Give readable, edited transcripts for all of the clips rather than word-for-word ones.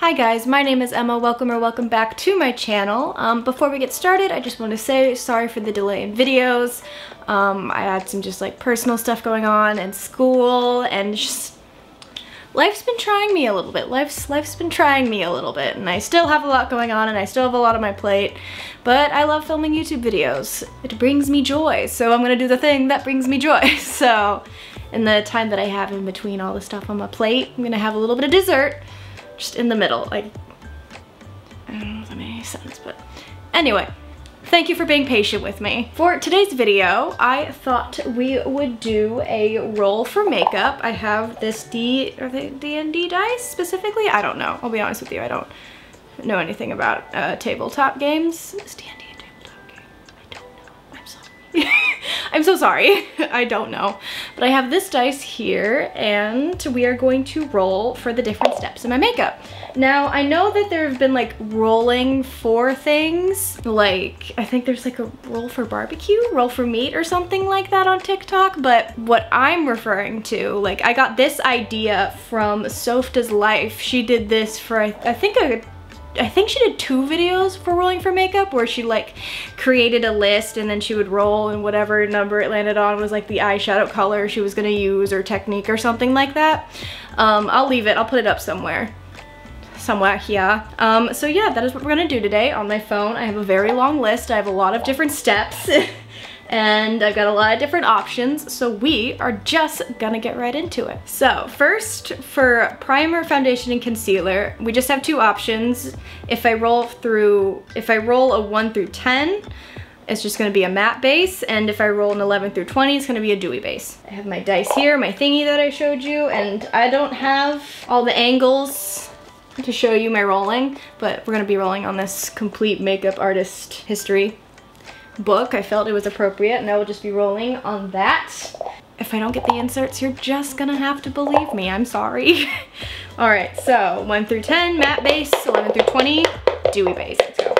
Hi guys, my name is Emma. Welcome back to my channel. Before we get started, I just want to say sorry for the delay in videos. I had some just like personal stuff going on and school and just life's been trying me a little bit. Life's been trying me a little bit, and I still have a lot going on and I still have a lot on my plate, but I love filming YouTube videos. It brings me joy, so I'm gonna do the thing that brings me joy. So in the time that I have in between all the stuff on my plate, I'm gonna have a little bit of dessert just in the middle. Like, I don't know if that made any sense, but anyway, thank you for being patient with me. For today's video, I thought we would do a roll for makeup. I have this are they D&D dice specifically? I don't know. I'll be honest with you, I don't know anything about tabletop games. Is D&D a tabletop game? I don't know. I'm sorry. I'm so sorry. I don't know. But I have this dice here, and we are going to roll for the different steps in my makeup. Now, I know that there have been like rolling for things, like I think there's like a roll for barbecue, roll for meat or something like that on TikTok, but what I'm referring to, like I got this idea from Softa's Life. She did this for, I think she did 2 videos for rolling for makeup where she like created a list and then she would roll and whatever number it landed on was like the eyeshadow color she was gonna use or technique or something like that. I'll leave it, I'll put it up somewhere here. So yeah, that is what we're gonna do today. On my phone I have a very long list. I have a lot of different steps and I've got a lot of different options, so we are just gonna get right into it. So first, for primer, foundation, and concealer, we just have 2 options. If I roll a 1 through 10, it's just gonna be a matte base, and if I roll an 11 through 20, it's gonna be a dewy base. I have my dice here, my thingy that I showed you, and I don't have all the angles to show you my rolling, but we're gonna be rolling on this complete makeup artist history book. I felt it was appropriate, and I will just be rolling on that. If I don't get the inserts, you're just gonna have to believe me. I'm sorry. All right, so 1 through 10, matte base, 11 through 20, dewy base. Let's go.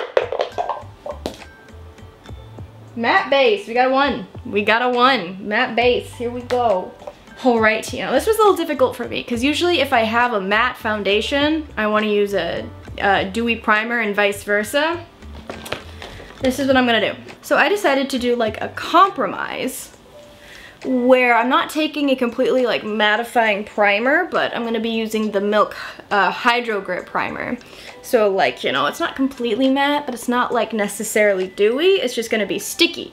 Matte base, we got a 1. We got a 1. Matte base, here we go. All right, you know, this was a little difficult for me because usually if I have a matte foundation, I want to use a dewy primer and vice versa. This is what I'm gonna do. So I decided to do like a compromise where I'm not taking a completely like mattifying primer, but I'm gonna be using the Milk Hydro Grip Primer. So like, you know, it's not completely matte, but it's not like necessarily dewy. It's just gonna be sticky,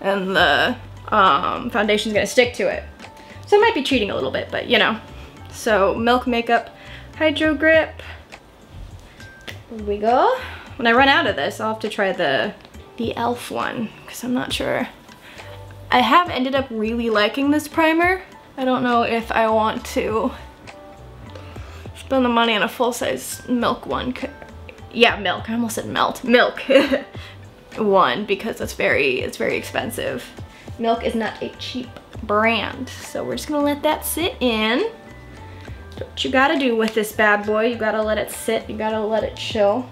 and the foundation's gonna stick to it. So I might be cheating a little bit, but you know. So Milk Makeup Hydro Grip. Here we go. When I run out of this, I'll have to try the e.l.f. one, because I'm not sure. I have ended up really liking this primer. I don't know if I want to spend the money on a full-size Milk one. Yeah, Milk. I almost said melt. Milk one, because it's very expensive. Milk is not a cheap brand, so we're just gonna let that sit in. That's what you gotta do with this bad boy. You gotta let it sit. You gotta let it chill.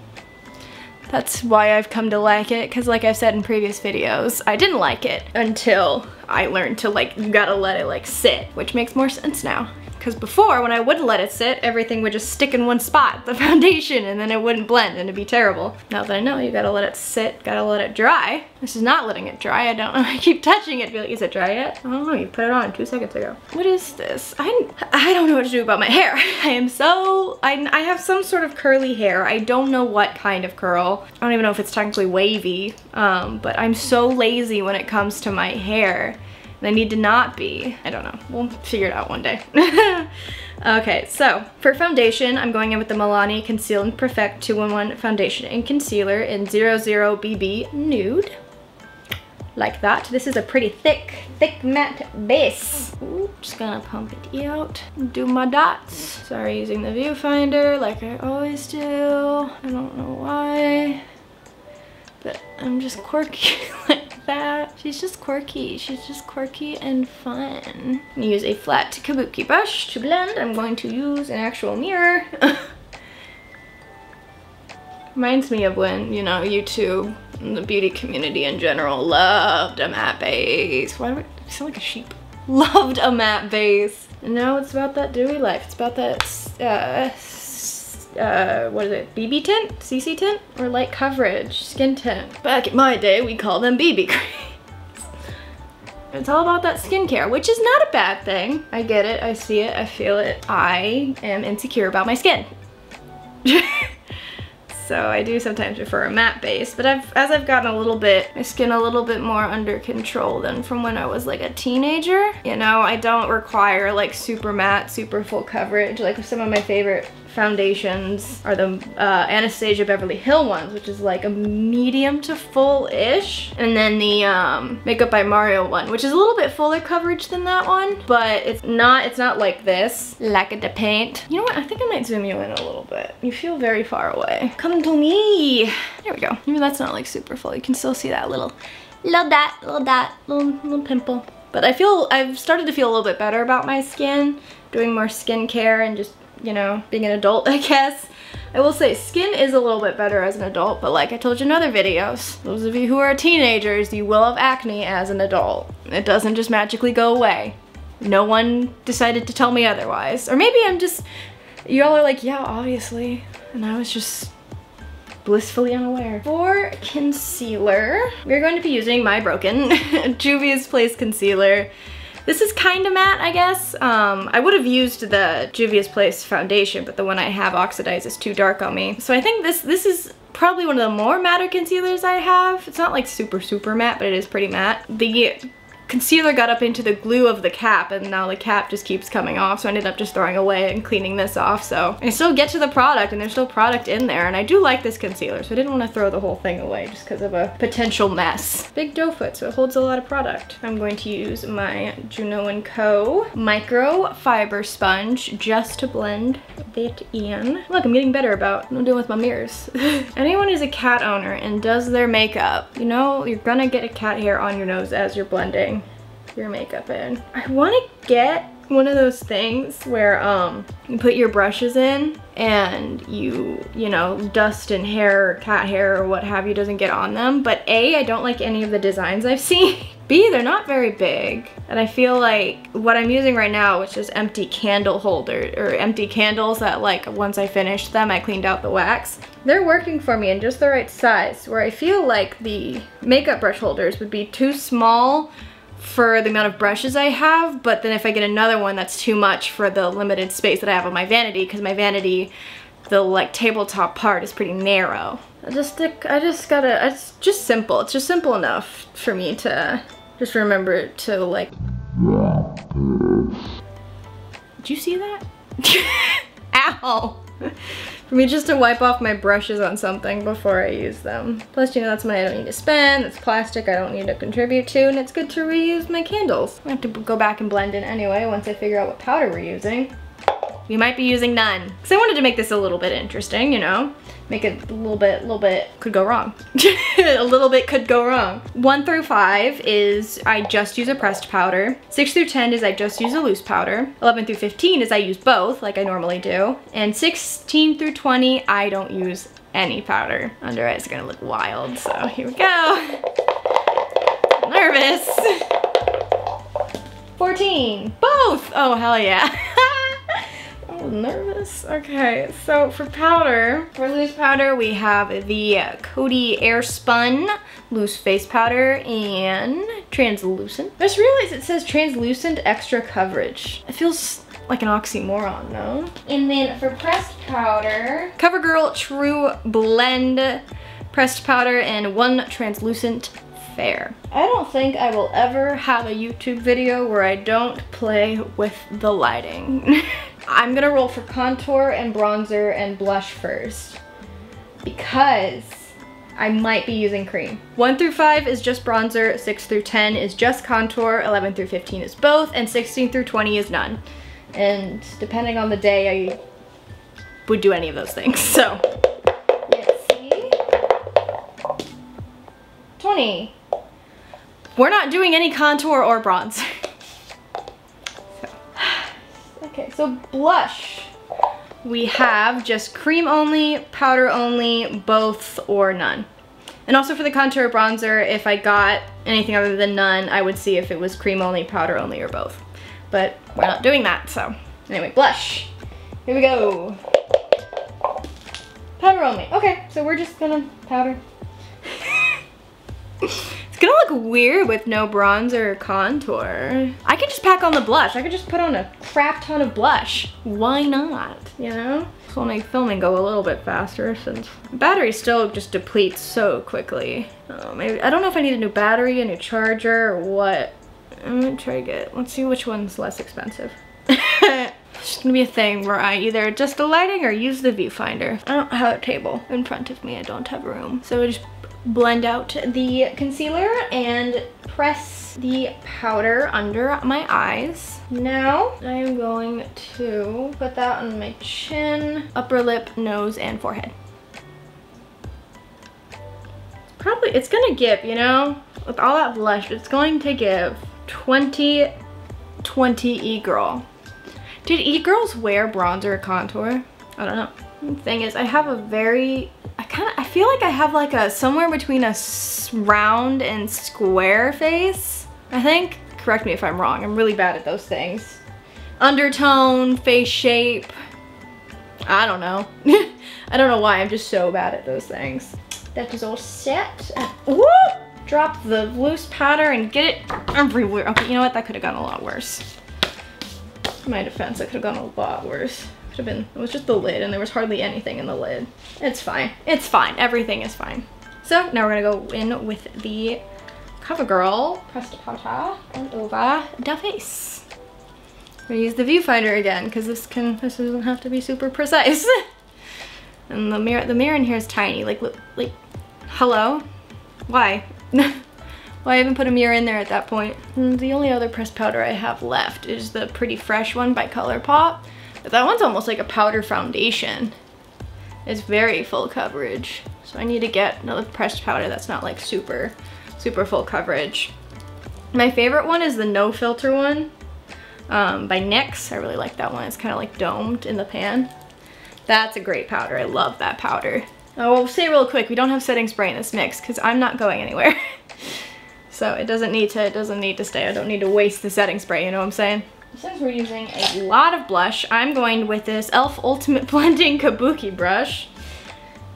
That's why I've come to like it, because like I've said in previous videos, I didn't like it until I learned to like, you gotta let it like sit, which makes more sense now. Because before, when I wouldn't let it sit, everything would just stick in one spot, the foundation, and then it wouldn't blend and it'd be terrible. Now that I know, you gotta let it sit, gotta let it dry. This is not letting it dry. I don't know, I keep touching it, be like, is it dry yet? I don't know, you put it on 2 seconds ago. What is this? I don't know what to do about my hair. I have some sort of curly hair. I don't know what kind of curl. I don't even know if it's technically wavy, but I'm so lazy when it comes to my hair. They need to not be. I don't know. We'll figure it out one day. Okay, so for foundation, I'm going in with the Milani Conceal and Perfect 2-in-1 Foundation and Concealer in 00BB Nude. Like that. This is a pretty thick matte base. Ooh, just gonna pump it out. Do my dots. Sorry, using the viewfinder like I always do. I don't know why, but I'm just quirky like that. She's just quirky. She's just quirky and fun. I'm gonna use a flat kabuki brush to blend. I'm going to use an actual mirror. Reminds me of when, you know, YouTube and the beauty community in general loved a matte base. Why do I sound like a sheep? Loved a matte base. And now it's about that dewy life. It's about that what is it, BB tint, CC tint, or light coverage, skin tint. Back in my day, we called them BB creams. It's all about that skincare, which is not a bad thing. I get it, I see it, I feel it. I am insecure about my skin. So I do sometimes prefer a matte base, but as I've gotten my skin a little bit more under control than from when I was like a teenager. You know, I don't require like super matte, super full coverage. Like some of my favorite foundations are the Anastasia Beverly Hill ones, which is like a medium to full-ish. And then the Makeup by Mario one, which is a little bit fuller coverage than that one, but it's not like this, lack of the paint. You know what, I think I might zoom you in a little bit. You feel very far away. Come to me. There we go. Maybe that's not like super full. You can still see that little pimple. But I've started to feel a little bit better about my skin, doing more skincare and just, you know, being an adult, I guess. I will say skin is a little bit better as an adult, but like I told you in other videos, those of you who are teenagers, you will have acne as an adult. It doesn't just magically go away. No one decided to tell me otherwise. Or maybe y'all are like, yeah, obviously. And I was just blissfully unaware. For concealer, we're going to be using my broken Juvia's Place concealer. This is kind of matte, I guess. I would have used the Juvia's Place foundation, but the one I have oxidized is too dark on me. So I think this is probably one of the more matter concealers I have. It's not like super matte, but it is pretty matte. The concealer got up into the glue of the cap, and now the cap just keeps coming off, so I ended up just throwing away and cleaning this off. So I still get to the product, and there's still product in there, and I do like this concealer, so I didn't want to throw the whole thing away just because of a potential mess. Big doe foot, so it holds a lot of product. I'm going to use my Juno & Co. micro fiber sponge just to blend it in. Look, I'm getting better about what I'm doing with my mirrors. Anyone who's a cat owner and does their makeup, you know you're gonna get a cat hair on your nose as you're blending your makeup in. I want to get one of those things where you put your brushes in and you know, dust and hair or cat hair or what have you doesn't get on them. But A, I don't like any of the designs I've seen. B, they're not very big. And I feel like what I'm using right now, which is empty candle holder or empty candles that like once I finished them, I cleaned out the wax. They're working for me in just the right size, where I feel like the makeup brush holders would be too small for the amount of brushes I have, but then if I get another one, that's too much for the limited space that I have on my vanity, because my vanity, the like tabletop part is pretty narrow. It's just simple. It's just simple enough for me to just remember to like. Did you see that? Ow! For me just to wipe off my brushes on something before I use them. Plus, you know, that's money I don't need to spend, it's plastic I don't need to contribute to, and it's good to reuse my candles. I have to go back and blend in anyway once I figure out what powder we're using. We might be using none. Because I wanted to make this a little bit interesting, you know? Make it a little bit, could go wrong. A little bit could go wrong. 1 through 5 is I just use a pressed powder. 6 through 10 is I just use a loose powder. 11 through 15 is I use both, like I normally do. And 16 through 20, I don't use any powder. Under eye is gonna look wild, so here we go. Nervous. 14, both! Oh, hell yeah. Nervous. Okay, so for powder, for loose powder, we have the Coty Airspun loose face powder and translucent. I just realized it says translucent extra coverage. It feels like an oxymoron, no? And then for pressed powder, CoverGirl True Blend pressed powder and 1 translucent fair. I don't think I will ever have a YouTube video where I don't play with the lighting. I'm gonna roll for contour and bronzer and blush first because I might be using cream. 1 through 5 is just bronzer, 6 through 10 is just contour, 11 through 15 is both, and 16 through 20 is none. And depending on the day, I would do any of those things, so. Let's see. 20. We're not doing any contour or bronzer. Okay, so blush. We have just cream only, powder only, both, or none. And also for the contour bronzer, if I got anything other than none, I would see if it was cream only, powder only, or both. But we're not doing that, so. Anyway, blush. Here we go. Powder only. Okay, so we're just gonna powder. It's gonna look weird with no bronzer or contour. I could just pack on the blush. I could just put on a crap ton of blush. Why not, you know? This will make filming go a little bit faster since the battery still just depletes so quickly. Oh, maybe, I don't know if I need a new battery, a new charger, or what. I'm gonna try to get, let's see which one's less expensive. It's gonna be a thing where I either adjust the lighting or use the viewfinder. I don't have a table in front of me. I don't have room. So I just blend out the concealer and press the powder under my eyes. Now I'm going to put that on my chin, upper lip, nose, and forehead. It's gonna give, you know, with all that blush, it's going to give 20/20 e-girl. Did e-girls wear bronzer or contour? I don't know. The thing is, I have a very, I feel like I have like a, somewhere between a round and square face, I think. Correct me if I'm wrong, I'm really bad at those things. Undertone, face shape, I don't know. I don't know why, I'm just so bad at those things. That is all set. And, whoop! Drop the loose powder and get it everywhere. Okay, you know what, that could have gone a lot worse. In my defense, that could have gone a lot worse. It was just the lid and there was hardly anything in the lid. It's fine. It's fine. Everything is fine. So now we're gonna go in with the CoverGirl Pressed Powder all over the face. I'm gonna use the viewfinder again because this doesn't have to be super precise. And the mirror in here is tiny. Like hello? Why? Why even put a mirror in there at that point? And the only other pressed powder I have left is the Pretty Fresh one by ColourPop. But that one's almost like a powder foundation. It's very full coverage. So I need to get another pressed powder that's not like super full coverage. My favorite one is the No Filter one by NYX. I really like that one. It's kind of like domed in the pan. That's a great powder. I love that powder. Oh, we'll say real quick, we don't have setting spray in this mix because I'm not going anywhere. So it doesn't need to stay. I don't need to waste the setting spray, you know what I'm saying? Since we're using a lot of blush, I'm going with this e.l.f. Ultimate Blending Kabuki brush.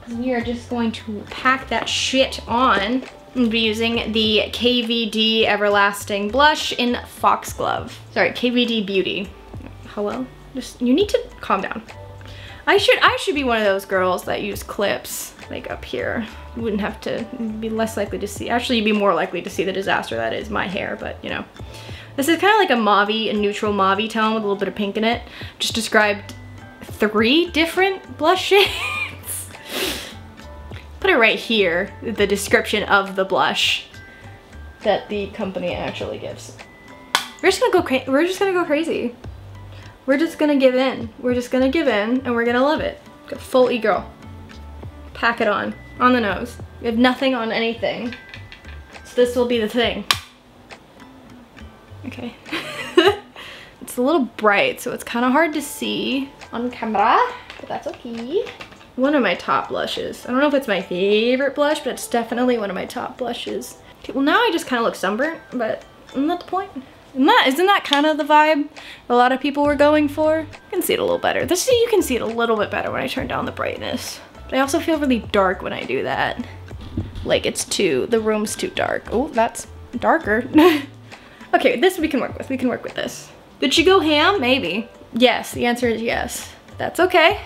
We are just going to pack that shit on. I'm be using the KVD Everlasting Blush in Foxglove. Sorry, KVD Beauty. Hello? You need to calm down. I should be one of those girls that use clips, like up here. You wouldn't have to, be less likely to see, actually you'd be more likely to see the disaster that is my hair, but you know. This is kind of like a mauve-y, a neutral mauve-y tone with a little bit of pink in it. Just described 3 different blush shades. Put it right here, the description of the blush that the company actually gives. We're just gonna go crazy. We're just gonna give in. We're just gonna give in and we're gonna love it. Go full e-girl. Pack it on the nose. We have nothing on anything. So this will be the thing. Okay. It's a little bright, so it's kind of hard to see on camera, but that's okay. One of my top blushes. I don't know if it's my favorite blush, but it's definitely one of my top blushes. Okay, well now I just kind of look sunburnt, but isn't that the point? Isn't that kind of the vibe a lot of people were going for? You can see it a little better. You can see it a little bit better when I turn down the brightness. But I also feel really dark when I do that. Like the room's too dark. Oh, that's darker. Okay, this we can work with. We can work with this. Did she go ham? Maybe. Yes, the answer is yes. That's okay.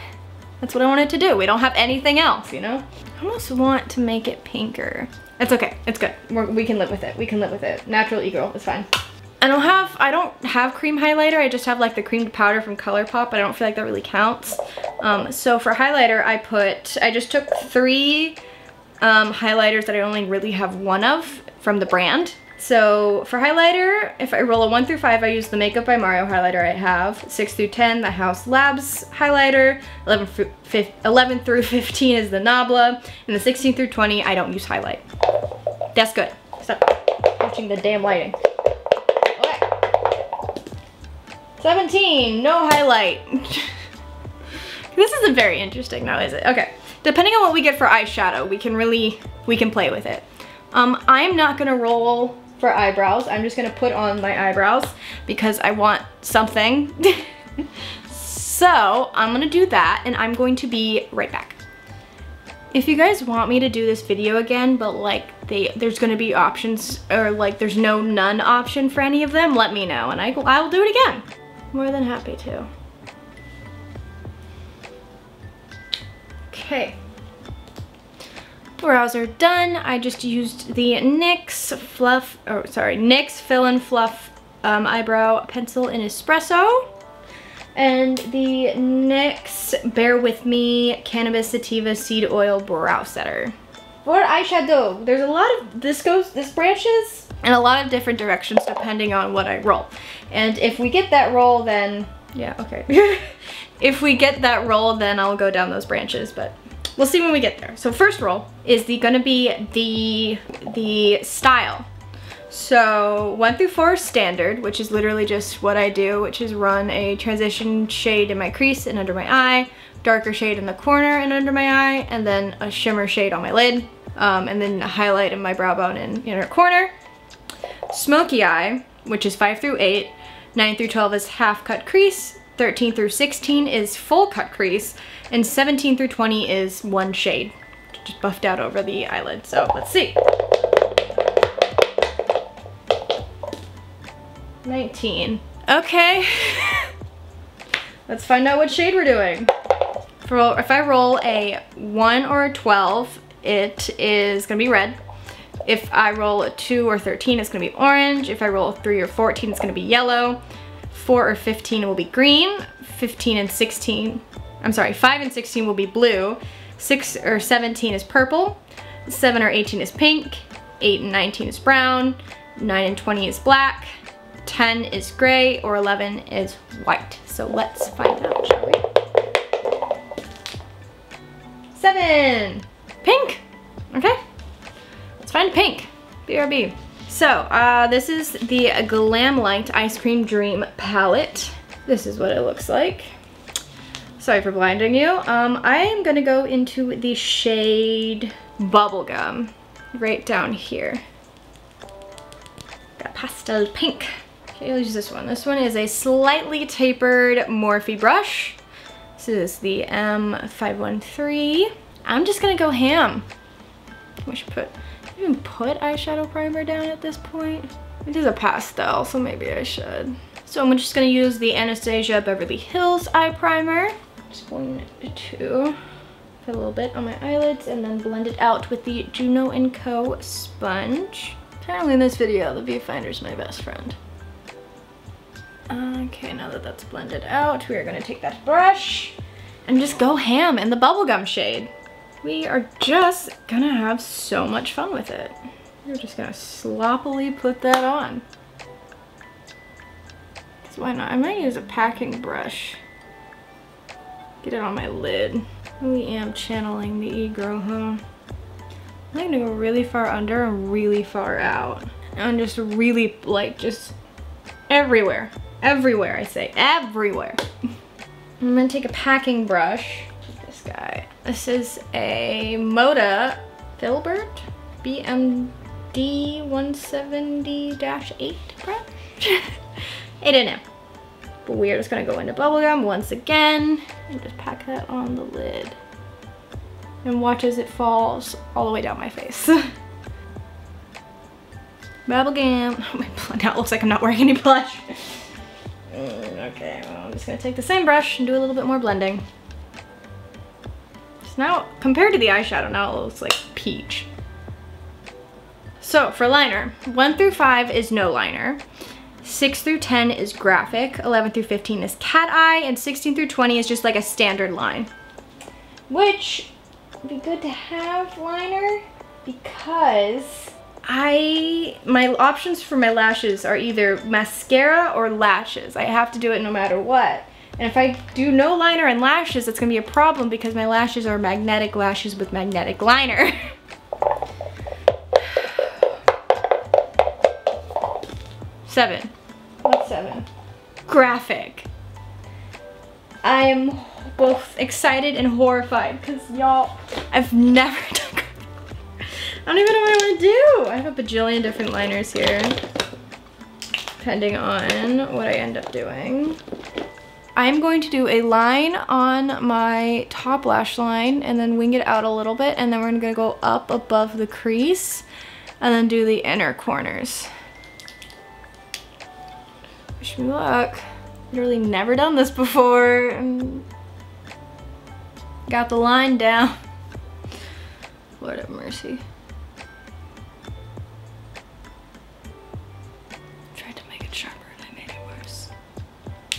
That's what I wanted to do. We don't have anything else, you know? I almost want to make it pinker. It's okay, it's good. We can live with it. We can live with it. Natural e-girl, it's fine. I don't have cream highlighter. I just have like the creamed powder from ColourPop, but I don't feel like that really counts. So for highlighter, I just took 3 highlighters that I only really have one of from the brand. So for highlighter, if I roll a 1 through 5, I use the Makeup by Mario highlighter I have. 6 through 10, the House Labs highlighter. 11 through 15 is the Nabla. And the 16 through 20, I don't use highlight. That's good. Stop watching the damn lighting. Okay. 17, no highlight. This isn't very interesting now, is it? Okay. Depending on what we get for eyeshadow, we can play with it. I'm not gonna roll for eyebrows. I'm just gonna put on my eyebrows because I want something. So I'm gonna do that and I'm going to be right back. If you guys want me to do this video again, but like there's gonna be options, or like there's no none option for any of them, let me know and I'll do it again. More than happy to. Okay. Brows are done. I just used the NYX Fill and Fluff eyebrow pencil in espresso. And the NYX Bear With Me Cannabis Sativa Seed Oil Brow Setter. For eyeshadow, there's a lot of, this branches in a lot of different directions depending on what I roll. And if we get that roll, then, yeah, okay. If we get that roll, then I'll go down those branches, but we'll see when we get there. So first roll is gonna be the style. So 1 through 4 standard, which is literally just what I do, which is run a transition shade in my crease and under my eye, darker shade in the corner and under my eye, and then a shimmer shade on my lid, and then a highlight in my brow bone and inner corner. Smoky eye, which is 5 through 8, 9 through 12 is half cut crease, 13 through 16 is full cut crease, and 17 through 20 is one shade, just buffed out over the eyelid. So let's see. 19. Okay. Let's find out what shade we're doing. If I roll a 1 or a 12, it is gonna be red. If I roll a 2 or 13, it's gonna be orange. If I roll a 3 or 14, it's gonna be yellow. 4 or 15 will be green. 15 and 16, I'm sorry, 5 and 16 will be blue. 6 or 17 is purple. 7 or 18 is pink. 8 and 19 is brown. 9 and 20 is black. 10 is gray, or 11 is white. So let's find out, shall we? 7, pink. Okay, let's find pink, BRB. So this is the Glam Light Ice Cream Dream palette. This is what it looks like. Sorry for blinding you. I am gonna go into the shade Bubblegum, right down here. Got pastel pink. Okay, I'll use this one. This one is a slightly tapered Morphe brush. This is the M513. I'm just gonna go ham. We should even put eyeshadow primer down at this point. It is a pastel, so maybe I should. So I'm just gonna use the Anastasia Beverly Hills eye primer. Just going to put a little bit on my eyelids and then blend it out with the Juno & Co. sponge. Apparently in this video, the viewfinder's my best friend. Okay, now that that's blended out, we are gonna take that brush and just go ham in the bubblegum shade. We are just gonna have so much fun with it. We're just gonna sloppily put that on. Because why not? I might use a packing brush. Get it on my lid. I really am channeling the e-girl, huh? I'm gonna go really far under and really far out. And just really, like, just everywhere. Everywhere, I say. Everywhere. I'm gonna take a packing brush. This guy. This is a Moda Filbert BMD 170-8 brush. I don't know. But we are just gonna go into bubblegum once again and just pack that on the lid. And watch as it falls all the way down my face. Bubblegum. Oh, now it looks like I'm not wearing any blush. Okay, well, I'm just gonna take the same brush and do a little bit more blending. So now, compared to the eyeshadow, now it looks like peach. So for liner, 1 through 5 is no liner. 6 through 10 is graphic. 11 through 15 is cat eye. And 16 through 20 is just like a standard line. Which would be good to have liner because my options for my lashes are either mascara or lashes. I have to do it no matter what. And if I do no liner and lashes, it's gonna be a problem because my lashes are magnetic lashes with magnetic liner. Seven. What's 7? Graphic. I am both excited and horrified because y'all, I've never done graphic. I don't even know what I want to do. I have a bajillion different liners here, depending on what I end up doing. I'm going to do a line on my top lash line and then wing it out a little bit, and then we're gonna go up above the crease and then do the inner corners. Wish me luck. Literally never done this before. Got the line down. Lord have mercy. Tried to make it sharper and I made it worse.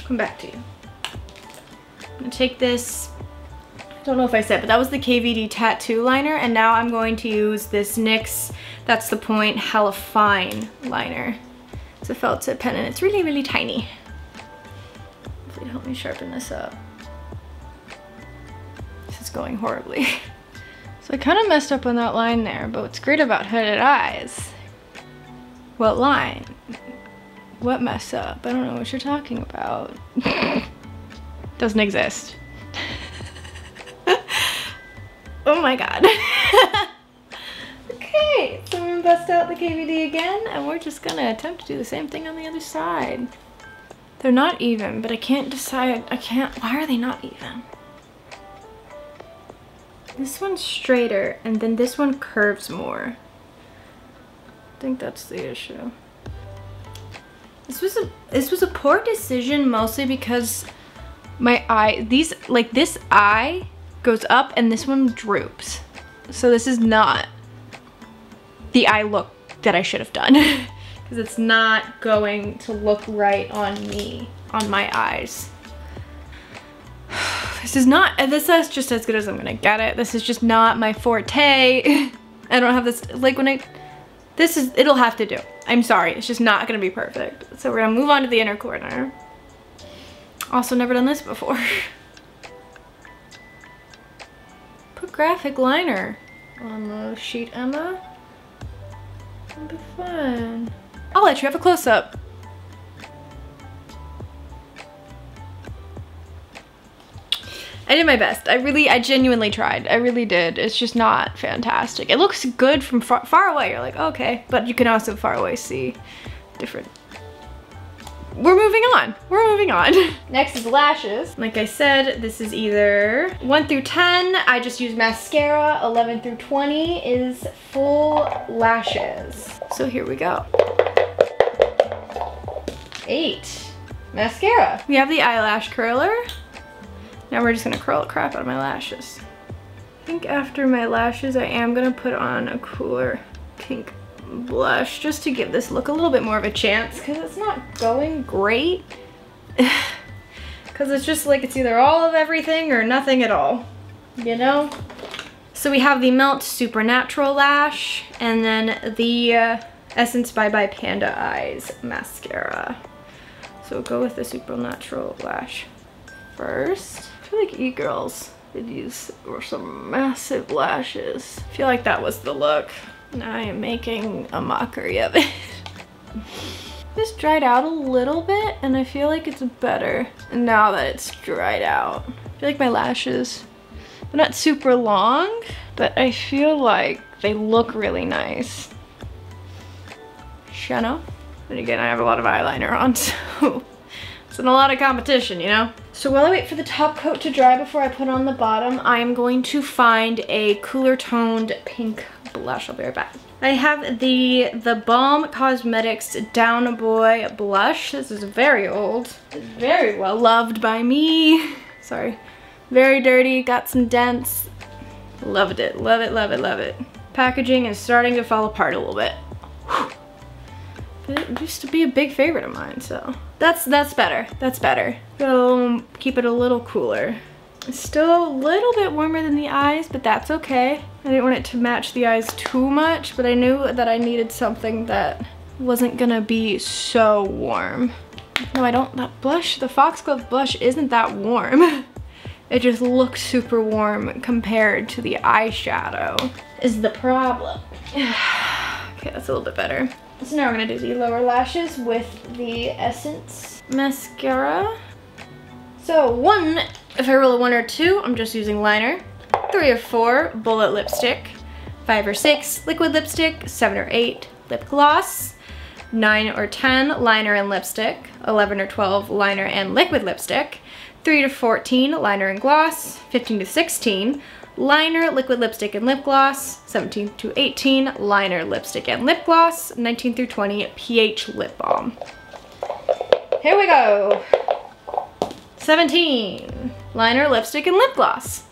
Come back to you. I'm gonna take this, I don't know if I said, but that was the KVD tattoo liner, and now I'm going to use this NYX That's the Point Hella Fine liner. It's a felt tip pen and it's really, really tiny. Hopefully it'll help me sharpen this up. This is going horribly. So I kind of messed up on that line there, but what's great about hooded eyes, what line? What mess up? I don't know what you're talking about. Doesn't exist. Oh my god. Okay, so I'm gonna bust out the KVD again, and we're just gonna attempt to do the same thing on the other side. They're not even, but I can't decide, why are they not even? This one's straighter, and then this one curves more. I think that's the issue. This was a poor decision, mostly because my eye, this eye goes up and this one droops. So this is not the eye look that I should have done, because it's not going to look right on me, on my eyes. This is just as good as I'm gonna get it. This is just not my forte. I don't have this, like it'll have to do. I'm sorry, it's just not gonna be perfect. So we're gonna move on to the inner corner. Also never done this before. Put graphic liner on the sheet, Emma. It'll be fun. I'll let you have a close-up. I did my best. I genuinely tried. I really did. It's just not fantastic. It looks good from far away. You're like, okay. But you can also far away see different. We're moving on. We're moving on. Next is lashes. Like I said, this is either 1 through 10. I just use mascara. 11 through 20 is full lashes. So here we go. 8. Mascara. We have the eyelash curler. Now we're just gonna curl the crap out of my lashes. I think after my lashes, I am gonna put on a cooler pink blush just to give this look a little bit more of a chance, because it's not going great. Because it's just like it's either all of everything or nothing at all, you know? So we have the Melt Supernatural Lash and then the Essence Bye Bye Panda Eyes mascara. So we'll go with the Supernatural Lash first. I feel like e-girls did use some massive lashes. I feel like that was the look. Now I am making a mockery of it. This dried out a little bit and I feel like it's better now that it's dried out. I feel like my lashes, they're not super long, but I feel like they look really nice. Shano. Then again, I have a lot of eyeliner on, so it's in a lot of competition, you know? So while I wait for the top coat to dry before I put on the bottom, I'm going to find a cooler toned pink blush. I'll be right back. I have the Balm Cosmetics Down Boy blush. This is very old. It's very well loved by me. Sorry. Very dirty, got some dents. Loved it, love it, love it, love it. Packaging is starting to fall apart a little bit. It used to be a big favorite of mine, so that's better. That's better. Go keep it a little cooler. It's still a little bit warmer than the eyes, but that's okay. I didn't want it to match the eyes too much, but I knew that I needed something that wasn't gonna be so warm. No, I don't. That blush, the Foxglove blush, isn't that warm. It just looks super warm compared to the eyeshadow is the problem. Okay, that's a little bit better. So now we're gonna do the lower lashes with the Essence mascara. So if I roll a 1 or 2, I'm just using liner. 3 or 4, bullet lipstick. 5 or 6, liquid lipstick. 7 or 8, lip gloss. 9 or 10, liner and lipstick. 11 or 12, liner and liquid lipstick. 3 to 14, liner and gloss. 15 to 16, liner, liquid lipstick and lip gloss. 17 to 18, liner, lipstick and lip gloss. 19 through 20, pH lip balm. Here we go. 17, liner, lipstick and lip gloss.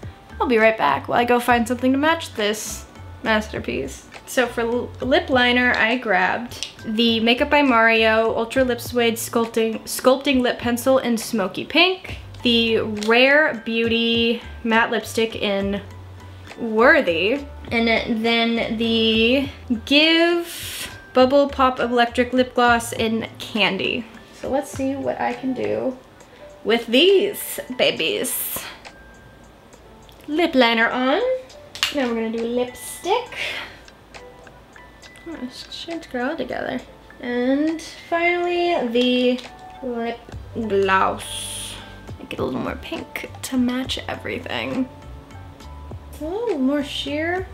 I'll be right back while I go find something to match this masterpiece. So for lip liner, I grabbed the Makeup by Mario Ultra Lip Suede Sculpting Lip Pencil in Smoky Pink, the Rare Beauty Matte Lipstick in Worthy, and then the Give Bubble Pop Electric Lip Gloss in Candy. So let's see what I can do with these babies. Lip liner on. Now we're gonna do lipstick. Oh, shades grow all together. And finally, the lip gloss. Make it a little more pink to match everything. Oh, more sheer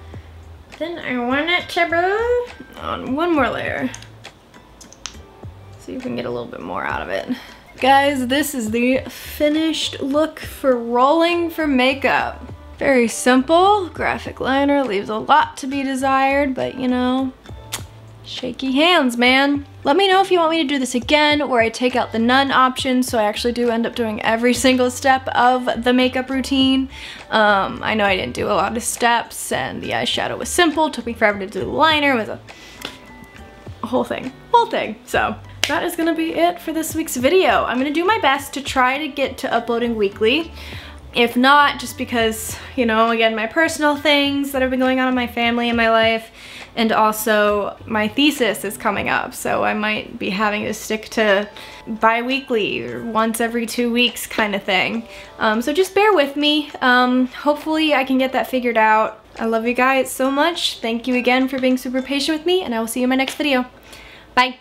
than I want it to be. On one more layer. See if we can get a little bit more out of it. Guys, this is the finished look for rolling for makeup. Very simple. Graphic liner leaves a lot to be desired, but you know, shaky hands, man. Let me know if you want me to do this again, where I take out the none option, so I actually do end up doing every single step of the makeup routine. I know I didn't do a lot of steps, and the eyeshadow was simple. Took me forever to do the liner. It was a whole thing. So that is gonna be it for this week's video. I'm gonna do my best to try to get to uploading weekly. If not, just because, you know, again, my personal things that have been going on in my family and my life, and also my thesis is coming up, so I might be having to stick to bi-weekly or once every 2 weeks kind of thing. So just bear with me. Hopefully I can get that figured out. I love you guys so much. Thank you again for being super patient with me, and I will see you in my next video. Bye.